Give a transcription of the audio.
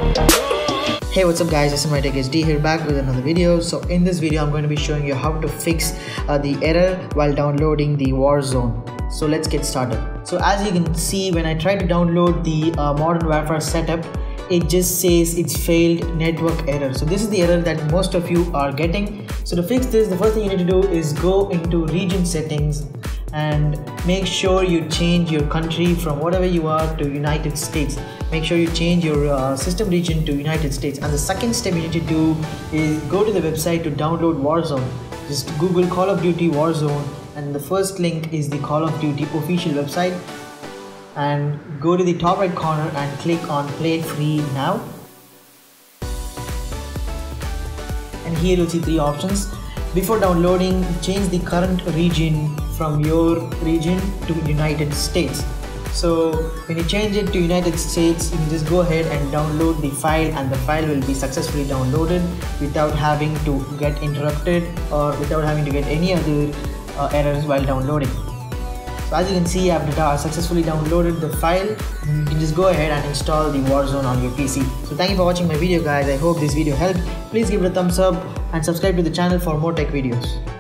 Hey, what's up guys, SMITechHD here, back with another video. So in this video I'm going to be showing you how to fix the error while downloading the Warzone. So let's get started. So as you can see, when I try to download the Modern Warfare setup, it just says it's failed network error. So this is the error that most of you are getting. So to fix this, the first thing you need to do is go into region settings and make sure you change your country from whatever you are to United States. Make sure you change your system region to United States. And the second step you need to do is go to the website to download Warzone. Just Google Call of Duty Warzone, and the first link is the Call of Duty official website. And go to the top right corner and click on Play Free Now. And here you'll see three options. Before downloading, change the current region from your region to United States. So when you change it to United States, you can just go ahead and download the file, and the file will be successfully downloaded without having to get interrupted or without having to get any other errors while downloading. So as you can see, I've successfully downloaded the file. You can just go ahead and install the Warzone on your PC. So thank you for watching my video guys. I hope this video helped. Please give it a thumbs up and subscribe to the channel for more tech videos.